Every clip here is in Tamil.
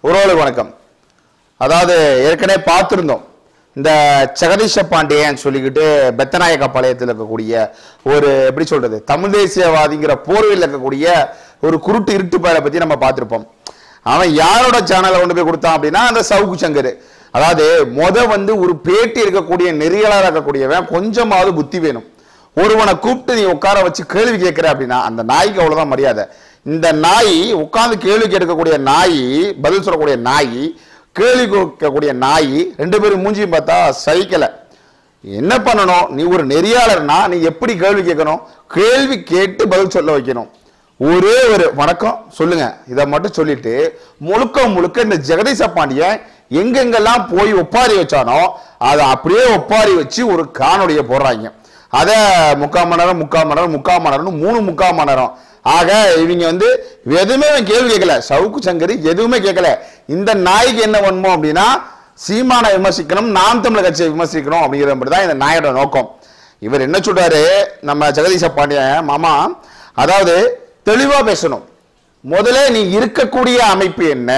உறவுகளுக்கு வணக்கம். அதாவது ஏற்கனவே பார்த்துருந்தோம், இந்த ஜெகதீஷ பாண்டியன் சொல்லிக்கிட்டு பெத்தநாயக்க பாளையத்தில் இருக்கக்கூடிய ஒரு எப்படி சொல்றது தமிழ் தேசியவாதிங்கிற போர்வையில் இருக்கக்கூடிய ஒரு குருட்டு இருட்டு பயலை பத்தி நம்ம பார்த்துருப்போம். அவன் யாரோட சேனலை கொண்டு போய் கொடுத்தான் அப்படின்னா அந்த சவுக்கு சங்கர். அதாவது ஒரு பேட்டி இருக்கக்கூடிய நெறியாளராக இருக்கக்கூடியவன் கொஞ்சமாவது புத்தி வேணும். ஒருவனை கூப்பிட்டு நீ உட்கார வச்சு கேள்வி கேட்கிற அப்படின்னா அந்த நாய்க்கு அவ்வளவுதான் மரியாதை. இந்த நாய் உட்கார்ந்து கேள்வி கேட்கக்கூடிய நாய், பதில் சொல்லக்கூடிய நாய், கேள்வி கேட்கக்கூடிய நாய், ரெண்டு பேரும் மூஞ்சியும் பார்த்தா சகிக்கல. என்ன பண்ணணும்? நீ ஒரு நெறியாளர்னா நீ எப்படி கேள்வி கேட்கணும்? கேள்வி கேட்டு பதில் சொல்ல வைக்கணும். ஒரே ஒரு வணக்கம் சொல்லுங்க, இதை மட்டும் சொல்லிட்டு முழுக்க முழுக்க இந்த ஜெகதீஷ பாண்டியன் எங்கெங்கெல்லாம் போய் ஒப்பாரி வச்சானோ அதை அப்படியே ஒப்பாரி வச்சு ஒரு காணொலியை போடுறாங்க. அதை 3/4 மணி நேரம் 3 3/4 மணி நேரம். ஆக இவங்க எதுவுமே கேள்வி கேட்கல. சவுக்கு சங்கரி எதுவுமே கேட்கல. இந்த நாய்க்கு என்ன பண்ணுமோ அப்படின்னா சீமானை விமர்சிக்கணும், நாம் தமிழர் கட்சியை விமர்சிக்கணும் அப்படிங்கிற மாதிரிதான் இந்த நாயோட நோக்கம். இவர் என்ன சொல்றாரு நம்ம ஜெகதீஷ பாண்டியன் மாமா, அதாவது தெளிவா பேசணும். முதல்ல நீ இருக்கக்கூடிய அமைப்பு என்ன?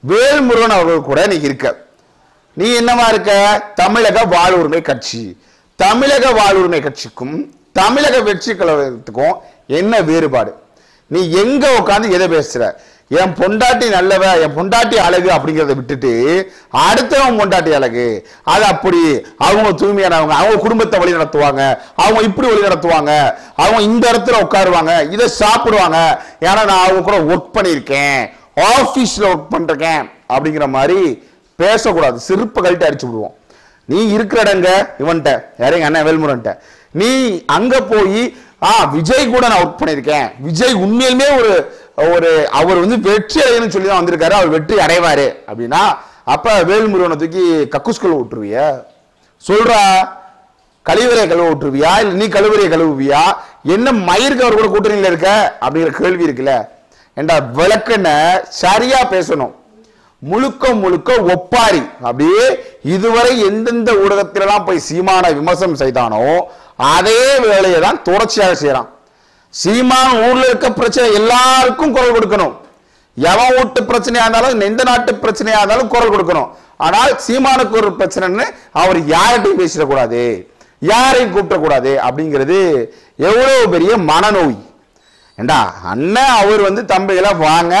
வேல்முருகன் அவர்கள் கூட நீ இருக்க. நீ என்னவா இருக்க? தமிழக வாழ்வுரிமை கட்சி. தமிழக வாழ்வுரிமை கட்சிக்கும் தமிழக வெற்றி கழகத்துக்கும் என்ன வேறுபாடு? நீ எங்க உட்காந்து எதை பேசுற? என் பொண்டாட்டி நல்லவ, என் பொண்டாட்டி அழகு அப்படிங்கிறத விட்டுட்டு அடுத்தவன் பொண்டாட்டி அழகு, அது அப்படி, அவங்க தூய்மையானவங்க, அவங்க குடும்பத்தை வழி நடத்துவாங்க, அவங்க இப்படி வழி நடத்துவாங்க, அவங்க இந்த இடத்துல உட்காருவாங்க, இதை சாப்பிடுவாங்க, ஏன்னா நான் அவங்க கூட ஒர்க் பண்ணியிருக்கேன், ஆபீஸ்ல ஒர்க் பண்றேன் அப்படிங்கிற மாதிரி பேசக்கூடாது. சிறுப்பு கழட்டி அடிச்சு விடுவோம். நீ இருக்கிற இடங்க இவன்ட்ட யாரையும் அண்ணன் வேல்முருகன்ட்ட நீ அங்க போய் விஜய் கூட நான் ஒர்க் பண்ணியிருக்கேன், விஜய் உண்மையிலுமே அவர் வெற்றி அடையணும்னு சொல்லி தான் வந்திருக்காரு, அவர் வெற்றி அடைவாரு அப்படின்னா அப்ப வேல்முருகனை தூக்கி கக்குஸ்குள்ள விட்டுருவிய? சொல்றா, கழிவறையை கழுவ விட்டுருவியா? இல்ல நீ கழிவறையை கழுவுவியா? என்ன மயிருக்கு அவர் கூட கூட்டணியில இருக்க அப்படிங்கிற கேள்வி இருக்குல்ல. ஏண்டா விளக்குன சரியா பேசணும். முழுக்க முழுக்க ஒப்பாரி. அப்படியே இதுவரை எந்தெந்த ஊடகத்திலாம் போய் சீமான விமர்சனம் செய்தானோ அதே வேலையை தான் தொடர்ச்சியாக செய்யறான். சீமான் ஊர்ல இருக்க பிரச்சனை எல்லாருக்கும் குரல் கொடுக்கணும். எவன் வீட்டு பிரச்சனையா இருந்தாலும் எந்த நாட்டு பிரச்சனையா இருந்தாலும் குரல் கொடுக்கணும். ஆனால் சீமானுக்கு ஒரு பிரச்சனைன்னு அவர் யார்கிட்டையும் பேசிடக்கூடாது, யாரையும் கூப்பிடக்கூடாது அப்படிங்கிறது எவ்வளவு பெரிய மனநோய். ஏண்டா அண்ணன் அவர் தம்பிகளா வாங்க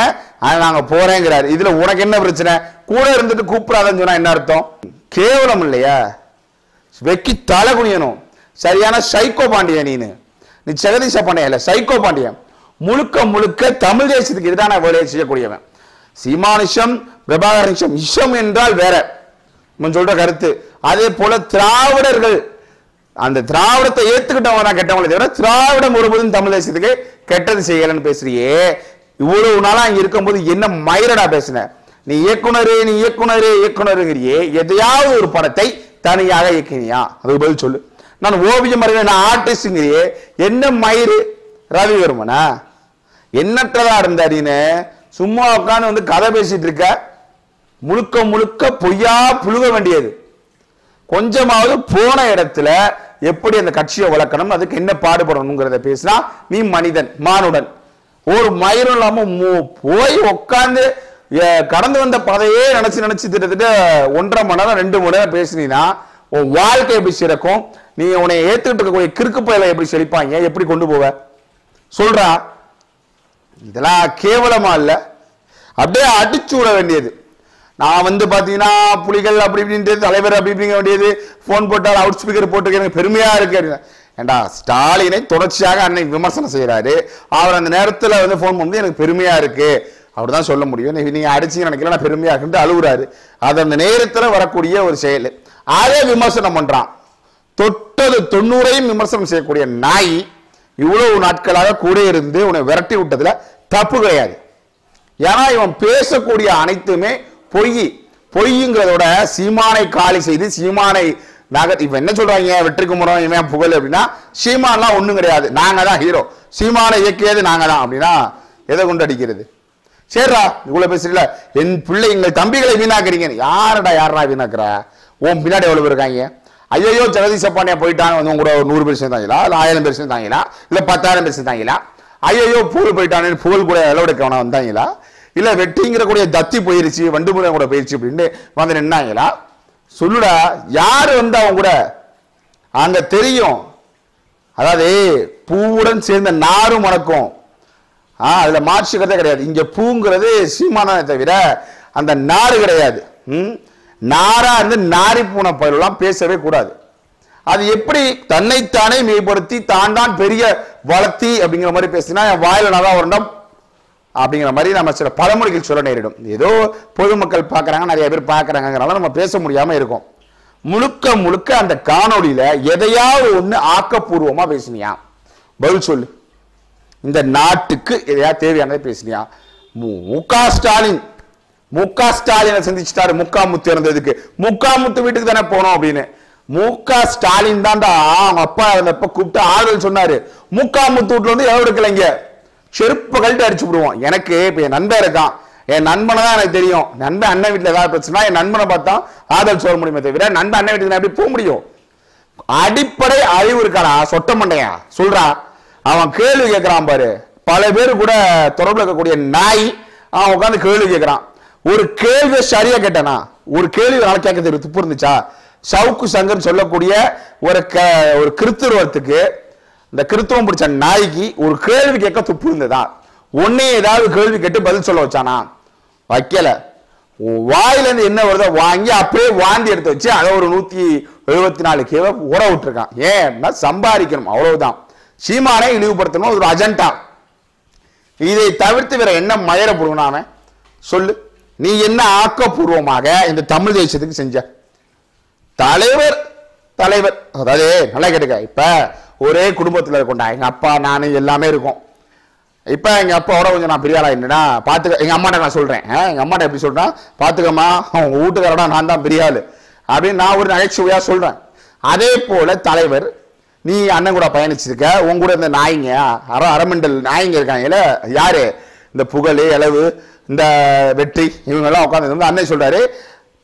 நாங்க போறேங்கிறாரு. இதுல உனக்கு என்ன பிரச்சனை? கூட இருந்துட்டு கூப்பிடாதன்னு சொன்னா என்ன அர்த்தம்? கேவலம் இல்லையா? வெக்கி தலை குனியணும். சரியான சைக்கோ பாண்டியன் நீ ஜெகதீஷ பாண்டியன் இல்ல, சைக்கோ பாண்டியன். முழுக்க முழுக்க தமிழ் தேசத்துக்கு எதிரான வேலையை செய்யக்கூடியவன். சீமானிஷம், பிரபாகரனிஷம், இஷம் என்றால் வேற சொல்ற கருத்து. அதே போல திராவிடர்கள் அந்த திராவிடத்தை ஏத்துக்கிட்டவங்க தான் கெட்டவங்களை தவிர திராவிடம் ஒருபோதும் தமிழ் தேசத்துக்கு கெட்டது செய்யலன்னு பேசுறியே. இவ்வளவு நாளா இங்க இருக்கும்போது என்ன மயிரடா பேசுன? நீ இயக்குனருங்கிறியே, எதையாவது ஒரு படத்தை தனியாக இயக்கினியா? அதுக்கு பதில் சொல்லு. நான் ஓவியம் அறிவேன், நான் ஆர்டிஸ்ட்ங்கிறியே, என்ன மயிறு? ரவிவர்மனா எண்ணற்றதா இருந்தாருன்னு சும்மா உட்காந்து கதை பேசிட்டு இருக்க. முழுக்க முழுக்க பொய்யா புழுக வேண்டியது. கொஞ்சமாவது போன இடத்துல எப்படி அந்த கட்சியை வளர்க்கணும், அதுக்கு என்ன பாடுபடணுங்கிறத பேசினா நீ மனிதன், மானுடன். ஒரு மயிரும் இல்லாம போய் உட்காந்து கடந்து வந்த பதையே நினைச்சு திட்டத்தட்ட 1.5 மணி நேரம் 2 மணி நேரம் பேசினா உன் வாழ்க்கை எப்படி சிறக்கும்? நீ உன்னை ஏத்துக்கிட்டு இருக்கக்கூடிய கிறுக்கு பயில எப்படி செழிப்பாங்க? எப்படி கொண்டு போவ சொல்றா? இதெல்லாம் கேவலமா இல்ல? அப்படியே அடிச்சு விட வேண்டியது. நான் பாத்தீங்கன்னா புலிகள் அப்படி இப்படின்ட்டு தலைவர் அப்படி இப்படிங்க வேண்டியது, போன் போட்டால் அவுட் ஸ்பீக்கர் போட்டு எனக்கு பெருமையா இருக்கு. ஏண்டா ஸ்டாலினை தொடர்ச்சியாக அன்னைக்கு விமர்சனம் செய்யறாரு. அவர் அந்த நேரத்தில் போன் பண்ணி எனக்கு பெருமையா இருக்கு அப்படிதான் சொல்ல முடியும். நீங்க அடிச்சு நினைக்கல, நான் பெருமையா இருக்கு அழுகுறாரு. அது அந்த நேரத்தில் வரக்கூடிய ஒரு செயல். அதே விமர்சனம் பண்றான். தொட்டது 90ஐயும் விமர்சனம் செய்யக்கூடிய நாய் இவ்வளவு நாட்களாக கூட இருந்து உன்னை விரட்டி விட்டதுல தப்பு கிடையாது. ஏன்னா இவன் பேசக்கூடிய அனைத்துமே பொய்ங்கிறதோட சீமானை காலி செய்து சீமானை இப்ப என்ன சொல்றாங்க, வெற்றி குமரன் இவன் புகழ் அப்படின்னா சீமான்லாம் ஒண்ணும் கிடையாது, நாங்க தான் ஹீரோ, சீமானை இயக்கியது நாங்க தான் அப்படின்னா எதை கொண்டு அடிக்கிறது? சரிடா இவ்வளவு பேசுறீங்கள, என் பிள்ளை எங்கள் தம்பிகளை வீணாக்குறீங்க. யாரா வீணாக்குற? உன் பின்னாடி எவ்வளவு இருக்காங்க? ஐயோ ஜெகதீஷ பாண்டியன் போயிட்டாங்க, உங்க கூட 100 பேர் சேர்ந்தாங்களா, இல்ல 1000 பேர் சேர்ந்தாங்களா, இல்ல 10,000 பேர் சேர்ந்தாங்களா? ஐயோ புகழ் போயிட்டானு புகழ் கூட அளவெடுக்கவனா வந்தாங்களா? இல்ல வெற்றிங்கிற கூடிய தத்தி போயிருச்சு, வண்டுமுறை கூட போயிருச்சு அப்படின்னு வந்து நின்னாங்களா? சொல்லுடா, யாரு வந்து அவங்க கூட அங்க தெரியும். அதாவது பூவுடன் சேர்ந்த நாரும் மணக்கும். அதுல மாற்றுக்கிறதே கிடையாது. இங்க பூங்கிறது சீமானே தவிர அந்த நாறு கிடையாது. நாரா இருந்து நாரி பூனை பயிரெல்லாம் பேசவே கூடாது. அது எப்படி தன்னைத்தானே மேம்படுத்தி தான் தான் பெரிய வளர்த்தி அப்படிங்கிற மாதிரி பேசினா வாயில நல்லா வரணும் அப்படிங்கிற மாதிரி நம்ம சில பழமொழிகள் சொல்ல நேரிடும். ஏதோ பொதுமக்கள் பார்க்குறாங்க, நிறைய பேர் பார்க்குறாங்கிறனால நம்ம பேச முடியாம இருக்கும். முழுக்க முழுக்க அந்த காணொலியில எதையாவது ஒண்ணு ஆக்கப்பூர்வமா பேசினியா? பதில் சொல்லு. இந்த நாட்டுக்கு எதையாவது தேவையானதை பேசினியா? முக ஸ்டாலினை சந்திச்சுட்டாரு. முக்காமுத்து இருந்ததுக்கு முக்காமுத்து வீட்டுக்கு தானே போனோம் அப்படின்னு. முக ஸ்டாலின் தான்டா அவங்க அப்பா இருந்தப்ப கூப்பிட்டு ஆறுதல் சொன்னாரு. முக்காமுத்து வீட்டுல வந்து எவ்வளவு இருக்கலைங்க, செருப்பு கழட்டு அடிச்சு விடுவோம். எனக்கு இப்ப என் நண்பன் இருக்கான், என் நண்பனை தான் எனக்கு தெரியும். நண்பன் அண்ணன் வீட்டுல ஏதாவது பிரச்சனை என் நண்பனை பார்த்தா ஆதல் சொல்ல முடியுமே தவிர நண்பன் அண்ணன் வீட்டுக்கு எப்படி போக முடியும்? அடிப்படை அறிவு இருக்காடா சொட்ட மண்டையா சொல்றா. அவன் கேள்வி கேட்கிறான் பாரு. பல பேர் கூட தொடர்புல இருக்கக்கூடிய நாய் அவன் உட்காந்து கேள்வி கேட்கிறான். ஒரு கேள்வி சரியா கேட்டானா? ஒரு கேள்வி கேட்க தெரியும் துப்பு இருந்துச்சா? சவுக்கு சங்கர் சொல்லக்கூடிய ஒரு கிறித்துவத்துக்கு, இந்த கிறித்துவம் பிடிச்ச நாய்க்கு ஒரு கேள்வி கேட்க துப்பு இருந்ததா? ஒன்னே ஏதாவது கேள்வி கேட்டு பதில் சொல்ல வச்சானா? வைக்கல. வாயில இருந்து என்ன வருதோ வாங்கி அப்படியே வாந்தி எடுத்து வச்சு அதை ஒரு 174 கேவ உர விட்டுருக்கான். ஏன்னா சம்பாதிக்கணும், அவ்வளவுதான். சீமானை இழிவுபடுத்தணும் ஒரு அஜெண்டா. இதை தவிர்த்து வேற என்ன மயர போடுவான் சொல்லு. நீ என்ன ஆக்கப்பூர்வமாக இந்த தமிழ் தேசத்துக்கு செஞ்ச? தலைவர் அதாவது நல்லா கேட்டுக்க. இப்ப ஒரே குடும்பத்துல இருக்கோண்டா, எங்க அப்பா நானு எல்லாமே இருக்கும். இப்ப எங்க அப்பாவோட கொஞ்சம் நான் பெரிய ஆளா என்னன்னா பாத்துக்க. எங்க அம்மாட்ட நான் சொல்றேன், எங்க அம்மாட்ட எப்படி சொல்றேன், பாத்துக்கம்மா உங்க வீட்டுக்காரடா நான் தான் பெரிய ஆளு அப்படின்னு நான் ஒரு நகைச்சுவையா சொல்றேன். அதே போல தலைவர், நீ அண்ணன் கூட பயணிச்சிருக்க, உங்க கூட இந்த நாய்ங்க அரமண்டல் நாய்ங்க இருக்காங்கல்ல, யாரு இந்த புகழ் இளவு இந்த வெற்றி இவங்க எல்லாம் உட்காந்து அண்ணன் சொல்றாரு,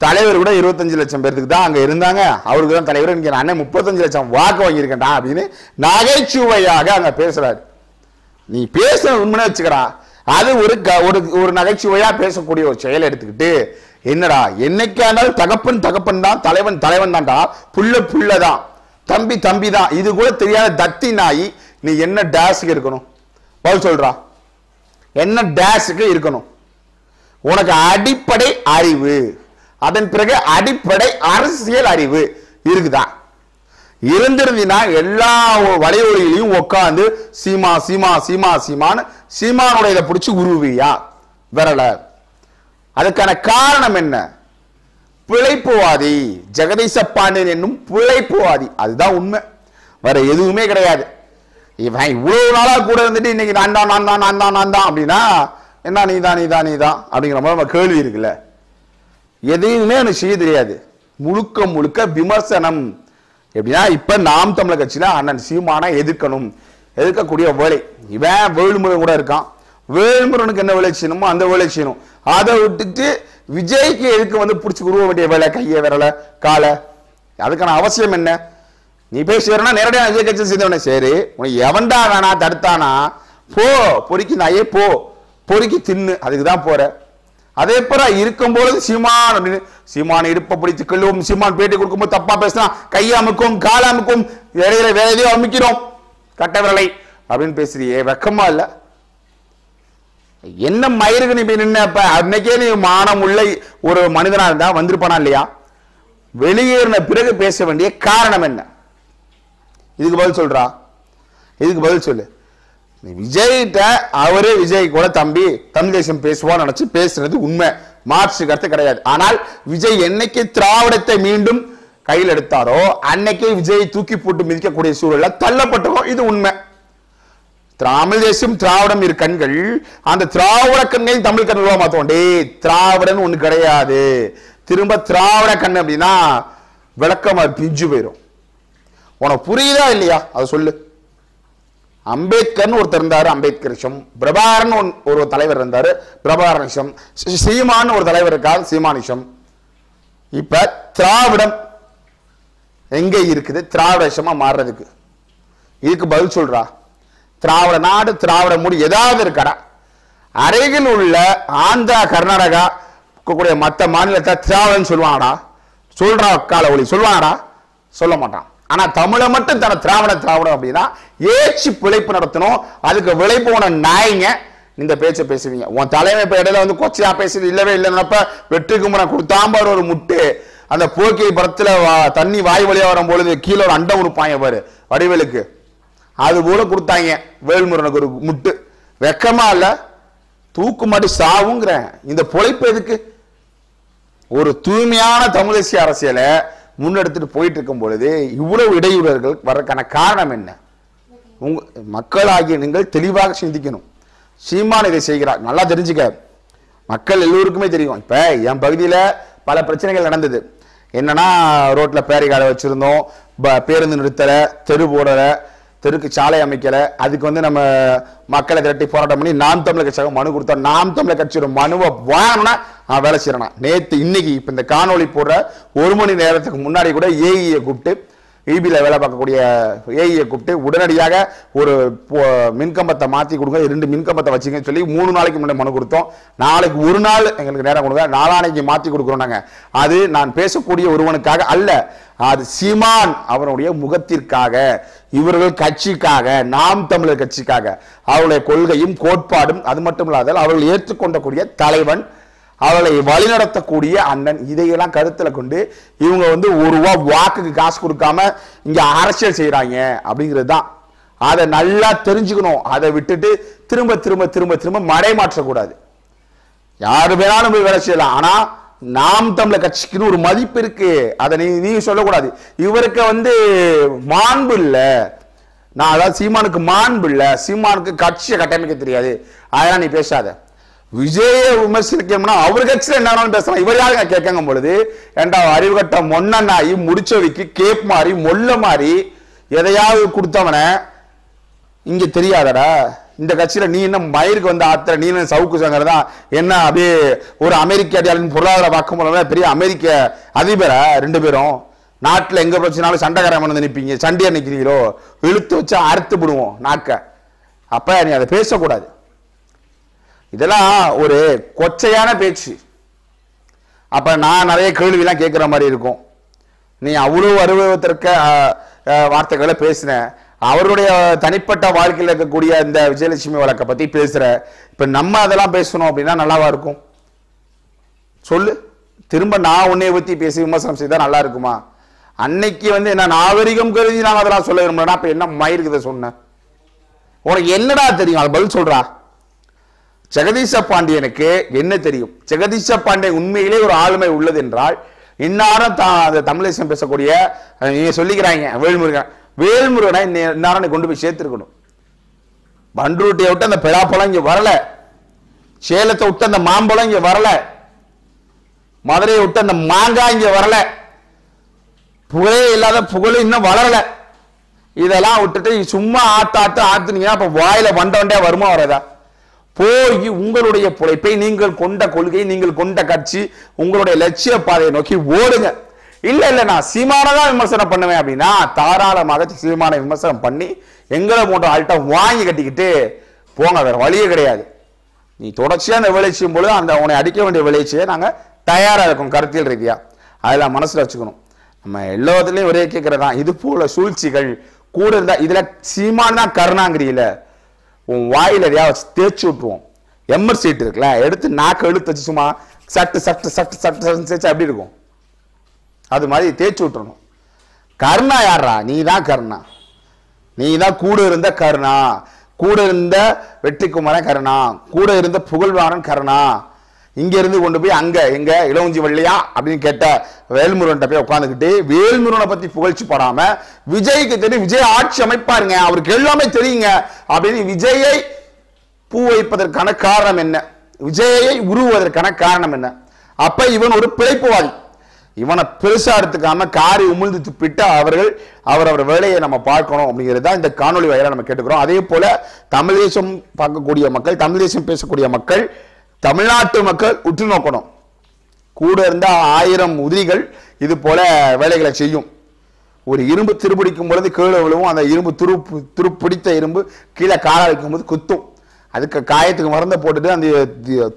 தலைவர் கூட 25 லட்சம் பேருக்கு தான் அங்க இருந்தாங்க, அவருக்கு தான் தலைவர், இங்க அண்ணன் 35 லட்சம் வாக்கு வாங்கியிருக்கேன்டா அப்படின்னு நகைச்சுவையாக அங்க பேசுறாரு. நீ பேச உண்மையா வச்சுக்கிறா, அது ஒரு நகைச்சுவையா பேசக்கூடிய ஒரு செயல் எடுத்துக்கிட்டு என்னடா என்னைக்கா இருந்தாலும் தகப்பன் தான், தலைவன் தான்டா, புள்ளதான், தம்பி தான், இது கூட தெரியாத தத்தி நாய் நீ என்ன டேஸுக்கு இருக்கணும்? பதில் சொல்றா. என்ன டேஸுக்கு இருக்கணும்? உனக்கு அடிப்படை அறிவு, அதன் பிறகு அடிப்படை அரசியல் அறிவு இருக்குதா? இருந்திருந்தீனா எல்லா வலையொலியிலையும் உட்காந்து சீமான்னு சீமானுடைய இதை பிடிச்சி உருவியா வரல. அதுக்கான காரணம் என்ன? பிழைப்புவாதி ஜெகதீச பாண்டியன் என்னும் பிழைப்புவாதி. அதுதான் உண்மை, வேற எதுவுமே கிடையாது. இவன் இவ்வளவு நாளா கூட இருந்துட்டு இன்னைக்கு நான் தான் அப்படின்னா என்ன நீதான் அப்படிங்கிற மாதிரி நம்ம கேள்வி இருக்குல்ல. எதையுமே எனக்கு செய்ய தெரியாது. முழுக்க விமர்சனம். எப்படின்னா இப்ப நாம் தமிழர் கட்சியில அண்ணன் சீமானை எதிர்க்கக்கூடிய வேலை. இவன் வேலுமுருகன் கூட இருக்கான். வேலுமுருகனுக்கு என்ன வேலை செய்யணுமோ அந்த வேலை செய்யணும். அதை விட்டுட்டு விஜய்க்கு எதுக்கு வந்து பிடிச்சி உருவ வேண்டிய வேலை, கையை விரல காலை, அதுக்கான அவசியம் என்ன? நீ போய் சேரனா நேரடியாக விஜய் கட்சியில் சேர்ந்தவனே சரி, உனக்கு எவன்டா வேணா தடுத்தானா போ, பொறுக்கி நாயே போ, பொறுக்கி தின்னு, அதுக்கு தான் போற. அதே போல இருக்கும்போது சீமான் அப்படின்னு சீமான் இடுப்ப பிடித்து கிள்ளுவோம். சீமான் பேட்டி கொடுக்கும்போது தப்பா பேசினா கையை அமுக்கும் கால அமுக்கும், இடையில வேற எதையோ அமுக்கிறோம் கட்ட விரலை அப்படின்னு பேசுறியே, வெக்கமா இல்ல? என்ன மயிருக்கு நீ போய் நின்னப்ப? அன்னைக்கே நீ மானம் உள்ள ஒரு மனிதனா இருந்தா வந்திருப்பானா இல்லையா? வெளியேறின பிறகு பேச வேண்டிய காரணம் என்ன? இதுக்கு பதில் சொல்றா. இதுக்கு பதில் சொல்லு. விஜய்கிட்ட அவரே விஜய் கூட தம்பி தமிழ் தேசம் பேசுவான்னு நினைச்சு பேசுறது உண்மை, மாற்று கருத்து கிடையாது. ஆனால் விஜய் என்னைக்கு திராவிடத்தை மீண்டும் கையில் எடுத்தாரோ அன்னைக்கு விஜய் தூக்கி போட்டு மிதிக்கக்கூடிய சூழல்ல தள்ளப்பட்டோம். இது உண்மை. தமிழ் தேசம் திராவிடம் இரு கண்கள், அந்த திராவிட கண்ணையும் தமிழ் கண்களா மாத்தோம். டே திராவிடன் ஒண்ணு கிடையாது. திரும்ப திராவிட கண் அப்படின்னா விளக்கமா பிஞ்சு போயிடும். உனக்கு புரியுதா இல்லையா? அதை சொல்லு. அம்பேத்கர்னு ஒருத்தர் இருந்தாரு, அம்பேத்கரிசம். பிரபாகரன் ஒரு தலைவர் இருந்தாரு, பிரபாகரனிசம். சீமான் ஒரு தலைவர் இருக்காரு, சீமானிசம். இப்ப திராவிடம் எங்க இருக்குது? திராவிடமா மாறுறதுக்கு இதுக்கு பதில் சொல்றா. திராவிட நாடு திராவிட மூடி ஏதாவது இருக்காடா? அருகில் உள்ள ஆந்திரா கர்நாடகா கூடிய மற்ற மாநிலத்தை திராவிடன்னு சொல்லுவாங்கடா, சொல்றா கால ஒளி சொல்லுவாங்கடா, சொல்ல மாட்டான். ஆனா தமிழை மட்டும் தன திராவிடம் அப்படின்னா ஏச்சு பிழைப்பு நடத்தணும். அதுக்கு விலை போன நாய்ங்க இந்த பேச்சை பேசுவீங்க. உன் தலைமை இப்ப இடையில வந்து கொச்சையா பேசுறது இல்லவே இல்லைன்னப்ப வெற்றி குமரன் கொடுத்தாம்பார் ஒரு முட்டு. அந்த போக்கை படத்துல தண்ணி வாய் வழியா வரும் பொழுது கீழே ஒரு அண்டம் கொடுப்பாங்க பாரு வடிவேலுக்கு, அது போல கொடுத்தாங்க வேல்முருகனுக்கு ஒரு முட்டு. வெக்கமா இல்ல? தூக்கு மாட்டி சாவுங்கிற இந்த பொழைப்பு எதுக்கு? ஒரு தூய்மையான தமிழ் தேசிய அரசியலை முன்னெடுத்துட்டு போயிட்டு இருக்கும் பொழுது இவ்வளவு இடையூறுகள் வர்றதுக்கான காரணம் என்ன? உங்க மக்களாகிய நீங்கள் தெளிவாக சிந்திக்கணும். சீமான் இதை செய்கிறார், நல்லா தெரிஞ்சுக்க. மக்கள் எல்லோருக்குமே தெரியும். இப்ப என் பகுதியில பல பிரச்சனைகள் நடந்தது. என்னன்னா ரோட்ல பேரிகார்டை வச்சிருந்தோம், பேருந்து நிறுத்தல, தெரு போடல, தெருக்கு சாலை அமைக்கல. அதுக்கு வந்து நம்ம மக்களை திரட்டி போராட்டம் பண்ணி நாம் தமிழர் கட்சியாக மனு கொடுத்தோம். நாம் தமிழர் கட்சியோட மனுவை வாங்கினா நான் வேலை செய்யறேனா. நேற்று இன்னைக்கு இப்ப இந்த காணொலி போடுற 1 மணி நேரத்துக்கு முன்னாடி கூட ஏஇயை கூப்பிட்டு, இபில வேலை பார்க்கக்கூடிய ஏஇயை கூப்பிட்டு உடனடியாக ஒரு மின்கம்பத்தை மாற்றி கொடுங்க, 2 மின்கம்பத்தை வச்சுங்கன்னு சொல்லி 3 நாளைக்கு முன்னாடி மனு கொடுத்தோம். நாளைக்கு ஒரு நாள் எங்களுக்கு நேரம் கொடுங்க, நாளானைக்கு மாற்றி கொடுக்குறோம். நாங்க அது நான் பேசக்கூடிய ஒருவனுக்காக அல்ல, அது சீமான் அவருடைய முகத்திற்காக, இவர்கள் கட்சிக்காக, நாம் தமிழர் கட்சிக்காக, அவருடைய கொள்கையும் கோட்பாடும், அது மட்டும் இல்லாத அவர்கள் ஏற்றுக்கொண்டக்கூடிய தலைவன், அவளை வழிநடத்தக்கூடிய அண்ணன், இதையெல்லாம் கருத்துல கொண்டு இவங்க வந்து ₹1 வாக்குக்கு காசு கொடுக்காம இங்க அரசியல் செய்யறாங்க அப்படிங்கிறது தான். அதை நல்லா தெரிஞ்சுக்கணும். அதை விட்டுட்டு திரும்ப திரும்ப திரும்ப திரும்ப மடை மாற்றக்கூடாது. யாரு வேணாலும் போய் வேலை செய்யலாம். ஆனா நாம் தமிழர் கட்சிக்குன்னு ஒரு மதிப்பு இருக்கு. அதை நீ சொல்லக்கூடாது. இவருக்கு வந்து மாண்பு இல்ல, நான் அதாவது சீமானுக்கு மாண்பு இல்ல, சீமானுக்கு கட்சியை கட்டமைக்க தெரியாது, அதெல்லாம் நீ பேசாத. விஜய விமர்சனிக்கணும்னா அவர் கட்சியில் என்ன பேசலாம். இவர் யாருங்க கேட்காங்க பொழுது, ஏண்டா அறிவுகட்ட மொன்னாயி முடிச்சவைக்கு கேப் மாறி மொல்ல மாறி எதையாவது கொடுத்தவன இங்க தெரியாதடா. இந்த கட்சியில நீ என்ன மயிருக்கு வந்து ஆத்திர, நீ என்ன சவுக்கு சங்கர் தான் என்ன அப்படியே ஒரு அமெரிக்க அடியாளின் பொருளாதார வாக்குமூலம் பெரிய அமெரிக்க அதிபரா 2 பேரும். நாட்டில் எங்க பிரச்சனாலும் சண்டைக்காரன் வந்து நிற்பீங்க, சண்டையா நிற்கிறீங்களோ, இழுத்து வச்சு அறுத்து விடுவோம் நாக்க. அப்ப நீ அதை பேசக்கூடாது. இதெல்லாம் ஒரு கொச்சையான பேச்சு. அப்ப நான் நிறைய கேள்வியெல்லாம் கேட்கிற மாதிரி இருக்கும். நீ அவ்வளவு அனுபவத்திற்கு வார்த்தைகளை பேசின, அவருடைய தனிப்பட்ட வாழ்க்கையில் இருக்கக்கூடிய இந்த விஜயலட்சுமி வழக்கை பத்தி பேசுற. இப்ப நம்ம அதெல்லாம் பேசணும் அப்படின்னா நல்லாவா இருக்கும்? சொல்லு. திரும்ப நான் உன்னை பத்தி பேசி விமர்சனம் செய்தா நல்லா இருக்குமா? அன்னைக்கு வந்து என்ன நாகரிகம் கருதி நான் அதெல்லாம் சொல்ல விரும்புறேன்னா அப்ப என்ன மயிருக்குத சொன்ன? உனக்கு என்னடா தெரியும்? அது பதில் சொல்றா. ஜெகதீச பாண்டியனுக்கு என்ன தெரியும்? ஜெகதீச பாண்டியன் உண்மையிலே ஒரு ஆளுமை உள்ளது என்றால் இன்னாரும் தமிழ் தேசம் பேசக்கூடிய நீங்க சொல்லிக்கிறாங்க வேல்முருகனை இன்னாரம் கொண்டு போய் சேர்த்திருக்கணும். பண்ருட்டியை விட்டு அந்த பெலாப்பழம் இங்க வரல, சேலத்தை விட்டு அந்த மாம்பழம் இங்க வரல, மதுரையை விட்டு அந்த மாங்காய் இங்க வரல, புகழே இல்லாத புகழ் இன்னும் வளரல. இதெல்லாம் விட்டுட்டு சும்மா ஆத்துனீங்கன்னா அப்ப வாயில வண்டையா வருமா வரதா? போய் உங்களுடைய பொழைப்பை, நீங்கள் கொண்ட கொள்கை, நீங்கள் கொண்ட கட்சி, உங்களுடைய லட்சிய பாதையை நோக்கி ஓடுங்க. இல்ல நான் சீமானதான் விமர்சனம் பண்ணுவேன் அப்படின்னா தாராளமாக சீமான விமர்சனம் பண்ணி எங்களை போன்ற ஆள்கிட்ட வாங்கி கட்டிக்கிட்டு போங்க, வேற வழியே கிடையாது. நீ தொடர்ச்சியா அந்த வேலை செய்யும் பொழுது அந்த உன்னை அடிக்க வேண்டிய வேலையை நாங்க தயாரா இருக்கும் கருத்தியல் ரீதியா. அதெல்லாம் மனசுல வச்சுக்கணும். நம்ம எல்லாத்துலயும் ஒரே கேட்கறதா, இது போல சூழ்ச்சிகள் கூட இருந்தா இதுல சீமான் தான் கருணாங்கிரியில உன் வாயில எதையாவது தேய்ச்சி விட்டுருவோம். எம்மர் சீட் இருக்குல்ல, எடுத்து நாக்கு எழுத்து வச்சு சும்மா சட்டு சட்டு சட்டு சட்டு சட்டு தேய்ச்சி அப்படி இருக்கும். அது மாதிரி தேய்ச்சி விட்டுறணும். கருணா யாரா? நீ தான் கருணா. நீ தான் கூட இருந்த கருணா, கூட இருந்த வெற்றிக்குமரன் கருணா, கூட இருந்த புகழ்வாரன் கருணா. இங்க இருந்து கொண்டு போய் அங்க எங்க இளவஞ்சி வள்ளியா அப்படின்னு கேட்ட வேல்முருகன் போய் உட்காந்துக்கிட்டு வேல்முருகனை பத்தி புகழ்ச்சி போடாம விஜய்க்கு தெரியும், விஜய் ஆட்சி அமைப்பாருங்க, அவருக்கு எல்லாமே தெரியுங்க அப்படின்னு விஜயை பூ வைப்பதற்கான காரணம் என்ன? விஜயை உருவதற்கான காரணம் என்ன? அப்ப இவன் ஒரு பிழைப்புவாதி. இவனை பெருசா எடுத்துக்காம காரி உமிழ்ந்து துப்பிட்டு அவர் வேலையை நம்ம பார்க்கணும் அப்படிங்கிறது தான் இந்த காணொலி வாயிலா நம்ம கேட்டுக்கிறோம். அதே போல தமிழ் தேசம் பார்க்கக்கூடிய மக்கள், தமிழ் தேசம் பேசக்கூடிய மக்கள், தமிழ்நாட்டு மக்கள் உற்று நோக்கணும். கூட இருந்த 1000 உதிரிகள் இது போல வேலைகளை செய்யும். ஒரு இரும்பு திருப்பிடிக்கும் பொழுது கீழே விழுவும். அந்த இரும்பு துருப்பிடித்த இரும்பு கீழே கால வைக்கும் போது குத்தும். அதுக்கு காயத்துக்கு மருந்தை போட்டுட்டு அந்த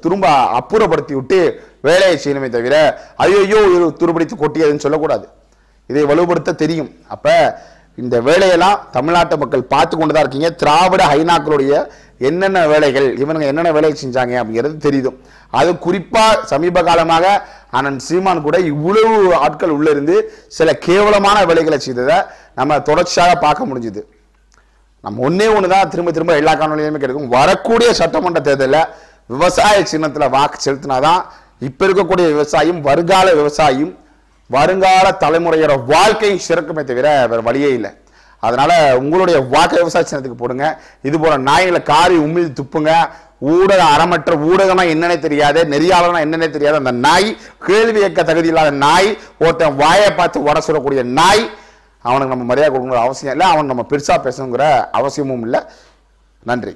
திரும்ப அப்புறப்படுத்தி விட்டு வேலையை செய்யணுமே தவிர ஐயோ துருபிடித்து கொட்டியதுன்னு சொல்லக்கூடாது. இதை வலுப்படுத்த தெரியும். அப்ப இந்த வேலையெல்லாம் தமிழ்நாட்டு மக்கள் பார்த்து கொண்டுதான் இருக்கீங்க. திராவிட ஹைனாக்களுடைய என்னென்ன வேலைகள், இவனுங்க என்னென்ன வேலையை செஞ்சாங்க அப்படிங்கிறது தெரியும். அது குறிப்பா சமீப காலமாக அண்ணன் சீமான் கூட இவ்வளவு ஆட்கள் உள்ள இருந்து சில கேவலமான வேலைகளை செய்ததை நம்ம தொடர்ச்சியாக பார்க்க முடிஞ்சுது. நம்ம ஒண்ணுதான் திரும்ப திரும்ப எல்லா காணொலியுமே கிடைக்கும். வரக்கூடிய சட்டமன்ற தேர்தலில் விவசாய சின்னத்துல வாக்கு செலுத்தினாதான் இப்ப இருக்கக்கூடிய விவசாயம் வருங்கால விவசாயம் வருங்கால தலைமுறையோட வாழ்க்கையும் சிறக்குமே தவிர வேற வழியே இல்லை. அதனால உங்களுடைய வாக்கு விவசாய சின்னத்துக்கு போடுங்க. இது போல நாய்களை காரி உமிழ் துப்புங்க. ஊடக அறமற்ற ஊடகம்னா என்னன்னே தெரியாது, நெறியாளர்னா என்னன்னே தெரியாது அந்த நாய், கேள்வி கேட்க தகுதி இல்லாத நாய், ஒருத்தன் வாயை பார்த்து உட சொல்லக்கூடிய நாய், அவனுக்கு நம்ம மரியாதை கொடுக்கணுங்கிற அவசியம் இல்லை. அவன் நம்ம பெருசா பேசணுங்கிற அவசியமும் இல்லை. நன்றி.